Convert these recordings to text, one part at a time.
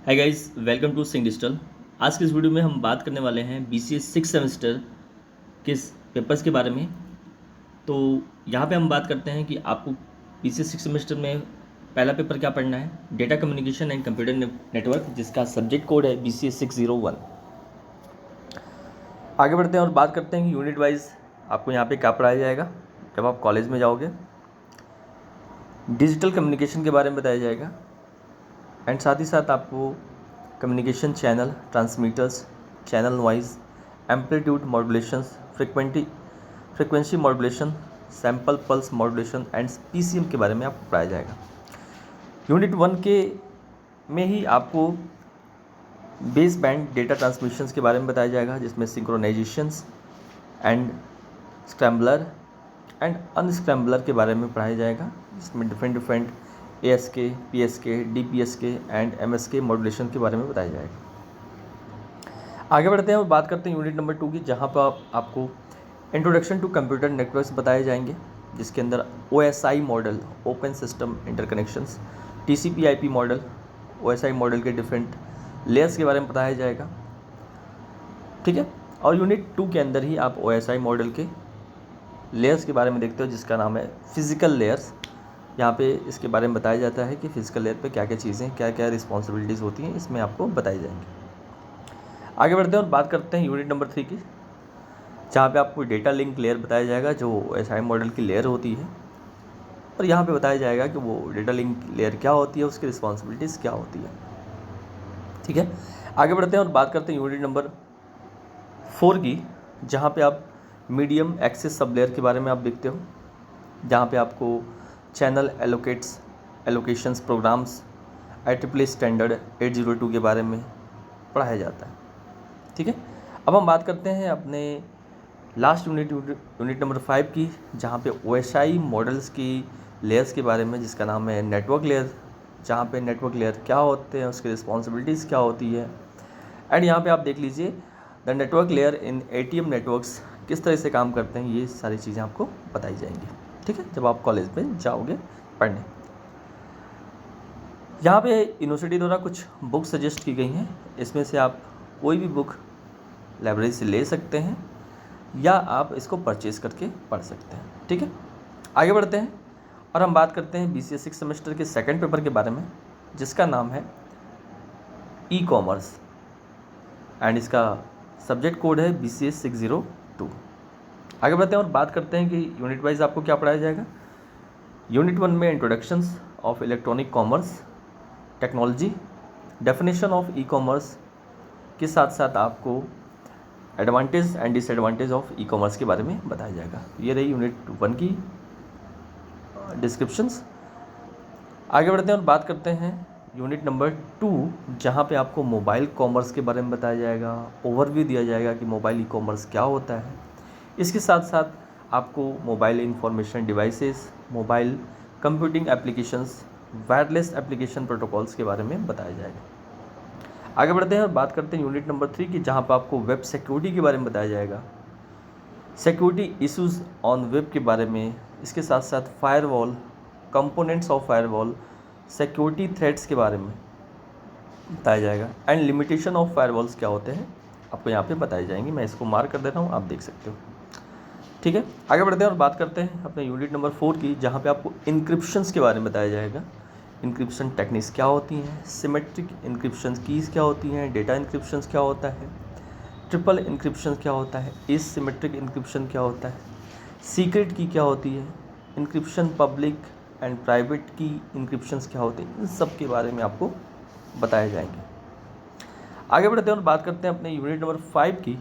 Hi guys, welcome to Singh digital. आज की इस वीडियो में हम बात करने वाले हैं BCA 6 सेमेस्टर के पेपर्स के बारे में। तो यहाँ पे हम बात करते हैं कि आपको BCA 6 सेमेस्टर में पहला पेपर क्या पढ़ना है, data communication and computer network, जिसका सब्जेक्ट कोड है BCA 601। आगे बढ़ते हैं और बात करते हैं कि यूनिट वाइज आपको यहाँ पे क्या पढ़ाया जाएगा जब आप कॉलेज में जाओगे। डिजिटल कम्युनिकेशन के बारे में बताया जाएगा एंड साथ ही साथ आपको communication channel, transmitters, channel noise, amplitude मॉड्यूलेशंस, frequency modulation, sample pulse modulation and PCM के बारे में आपको पढ़ाया जाएगा। यूनिट 1 के में ही आपको बेस बैंड डेटा ट्रांसमिशंस के बारे में बताया जाएगा, जिसमें सिंक्रोनाइजेशंस एंड स्क्रैम्बलर एंड अनस्क्रैम्बलर के बारे में पढ़ाया जाएगा, जिसमें different ASK, PSK, DPSK and MSK modulation के बारे में बताया जाएगा। आगे बढ़ते हैं और बात करते हैं यूनिट नंबर 2 की, जहाँ पर आपको इंट्रोडक्शन टू कंप्यूटर नेटवर्क्स बताए जाएंगे, जिसके अंदर OSI model, open system interconnections, TCP/IP model, OSI model के डिफरेंट लेयर्स के बारे में बताया जाएगा। ठीक है। और यूनिट 2 के अंदर ही आप OSI मॉडल के लेयर्स के बारे में देखते हो, जिसका नाम है फिजिकल लेयर्स। यहाँ पे इसके बारे में बताया जाता है कि फिजिकल लेयर पे क्या क्या चीज़ें, क्या क्या रिस्पॉन्सिबिलिटीज़ होती हैं, इसमें आपको बताई जाएंगी। आगे बढ़ते हैं और बात करते हैं यूनिट नंबर 3 की, जहाँ पे आपको डेटा लिंक लेयर बताया जाएगा, जो OSI मॉडल की लेयर होती है। और यहाँ पे बताया जाएगा कि वो डेटा लिंक लेयर क्या होती है, उसकी रिस्पॉन्सिबिलिटीज़ क्या होती है। ठीक है। आगे बढ़ते हैं और बात करते हैं यूनिट नंबर 4 की, जहाँ पे आप मीडियम एक्सेस सब लेयर के बारे में आप देखते हो, जहाँ पे आपको channel allocations programs, IEEE standard 802 के बारे में पढ़ाया जाता है। ठीक है। अब हम बात करते हैं अपने लास्ट यूनिट नंबर 5 की, जहाँ पे OSI मॉडल्स की लेयर्स के बारे में, जिसका नाम है नेटवर्क लेयर, जहाँ पे नेटवर्क लेयर क्या होते हैं, उसकी रिस्पॉन्सिबिलिटीज़ क्या होती है। एंड यहाँ पे आप देख लीजिए the network layer in ATM networks किस तरह से काम करते हैं, ये सारी चीज़ें आपको बताई जाएंगी। ठीक है, जब आप कॉलेज में जाओगे पढ़ने। यहाँ पे यूनिवर्सिटी द्वारा कुछ बुक सजेस्ट की गई हैं, इसमें से आप कोई भी बुक लाइब्रेरी से ले सकते हैं या आप इसको परचेज़ करके पढ़ सकते हैं। ठीक है। आगे बढ़ते हैं और हम बात करते हैं BCA 6 सेमेस्टर के सेकंड पेपर के बारे में, जिसका नाम है ई-कॉमर्स एंड इसका सब्जेक्ट कोड है BCA 602। आगे बढ़ते हैं और बात करते हैं कि यूनिट वाइज आपको क्या पढ़ाया जाएगा। यूनिट 1 में introductions of electronic commerce technology, definition of e-commerce के साथ साथ आपको advantage and disadvantage of e-commerce के बारे में बताया जाएगा। ये रही यूनिट 1 की डिस्क्रिप्शंस। आगे बढ़ते हैं और बात करते हैं यूनिट नंबर 2, जहाँ पे आपको मोबाइल कॉमर्स के बारे में बताया जाएगा, ओवरव्यू दिया जाएगा कि मोबाइल ई-कॉमर्स क्या होता है। इसके साथ साथ आपको mobile information devices, mobile computing applications, wireless application protocols के बारे में बताया जाएगा। आगे बढ़ते हैं और बात करते हैं यूनिट नंबर 3 की, जहाँ पर आपको वेब सिक्योरिटी के बारे में बताया जाएगा, सिक्योरिटी इश्यूज़ ऑन वेब के बारे में। इसके साथ साथ firewall, components of firewall, security threats के बारे में बताया जाएगा एंड लिमिटेशन ऑफ फायरवॉल्स क्या होते हैं आपको यहाँ पे बताई जाएंगी। मैं इसको मार्क कर दे रहा हूँ, आप देख सकते हो। ठीक है। आगे बढ़ते हैं और बात करते हैं अपने यूनिट नंबर 4 की, जहाँ पे आपको इंक्रिप्शंस के बारे में बताया जाएगा। इंक्रिप्शन टेक्निक्स क्या होती हैं, सिमेट्रिक इंक्रिप्शन कीज़ क्या होती हैं, डेटा इंक्रिप्शंस क्या होता है, ट्रिपल इंक्रिप्शन क्या होता है, एसिमेट्रिक इंक्रिप्शन क्या होता है, सीक्रेट की क्या होती है, इंक्रिप्शन पब्लिक एंड प्राइवेट की इंक्रिप्शंस क्या होते हैं, इन सब के बारे में आपको बताए जाएंगे। आगे बढ़ते हैं और बात करते हैं अपने यूनिट नंबर 5 की,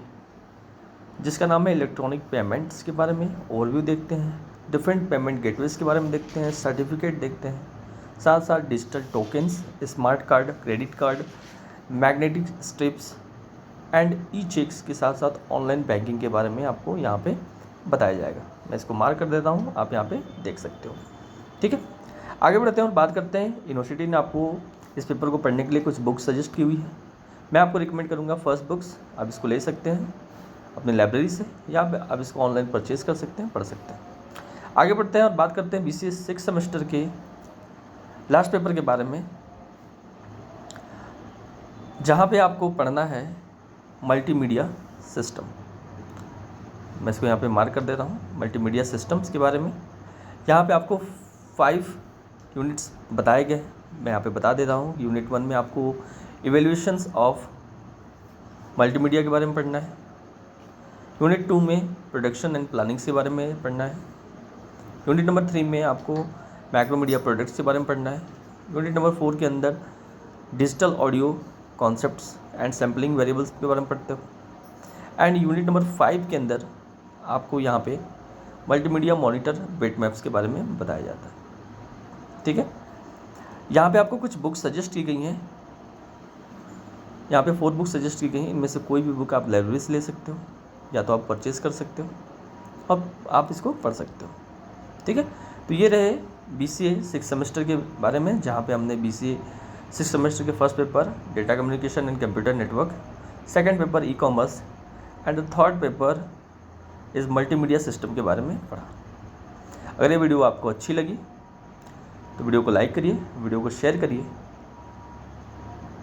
जिसका नाम है इलेक्ट्रॉनिक पेमेंट्स के बारे में ओवरव्यू देखते हैं, डिफरेंट पेमेंट गेटवेज के बारे में देखते हैं, सर्टिफिकेट देखते हैं, साथ साथ digital tokens, smart card, credit card, magnetic strips and e checks के साथ साथ ऑनलाइन बैंकिंग के बारे में आपको यहाँ पे बताया जाएगा। मैं इसको मार्क कर देता हूँ, आप यहाँ पे देख सकते हो। ठीक है। आगे बढ़ते हैं और बात करते हैं, यूनिवर्सिटी ने आपको इस पेपर को पढ़ने के लिए कुछ बुक्स सजेस्ट की हुई है। मैं आपको रिकमेंड करूँगा फर्स्ट बुक्स, आप इसको ले सकते हैं अपनी लाइब्रेरी से, या आप इसको ऑनलाइन परचेज़ कर सकते हैं, पढ़ सकते हैं। आगे बढ़ते हैं और बात करते हैं BCA 6 सेमेस्टर के लास्ट पेपर के बारे में, जहाँ पे आपको पढ़ना है मल्टीमीडिया सिस्टम। मैं इसको यहाँ पे मार्क कर दे रहा हूँ, मल्टीमीडिया सिस्टम्स के बारे में। यहाँ पे आपको 5 यूनिट्स बताए गए हैं, मैं यहाँ पे बता दे रहा हूँ। यूनिट 1 में आपको इवेल्यूशंस ऑफ मल्टीमीडिया के बारे में पढ़ना है। यूनिट 2 में प्रोडक्शन एंड प्लानिंग्स के बारे में पढ़ना है। यूनिट नंबर 3 में आपको मैक्रोमीडिया प्रोडक्ट्स के बारे में पढ़ना है। यूनिट नंबर 4 के अंदर digital audio concepts and sampling variables के बारे में पढ़ते हो। एंड यूनिट नंबर 5 के अंदर आपको यहाँ पे मल्टीमीडिया मॉनिटर बिट मैप्स के बारे में बताया जाता है। ठीक है, यहाँ पे आपको कुछ बुक्स सजेस्ट की गई हैं। यहाँ पे 4 बुक्स सजेस्ट की गई हैं। इनमें से कोई भी बुक आप लाइब्रेरी से ले सकते हो, या तो आप परचेज़ कर सकते हो, अब आप इसको पढ़ सकते हो। ठीक है, तो ये रहे BCA 6 सेमेस्टर के बारे में, जहाँ पे हमने BCA 6 सेमेस्टर के first paper data communication and computer network, second paper e-commerce and the third paper is multimedia system के बारे में पढ़ा। अगर ये वीडियो आपको अच्छी लगी तो वीडियो को लाइक करिए, वीडियो को शेयर करिए,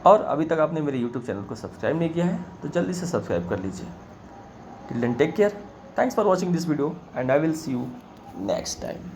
और अभी तक आपने मेरे YouTube चैनल को सब्सक्राइब नहीं किया है तो जल्दी से सब्सक्राइब कर लीजिए। Till then take care, thanks for watching this video and I will see you next time.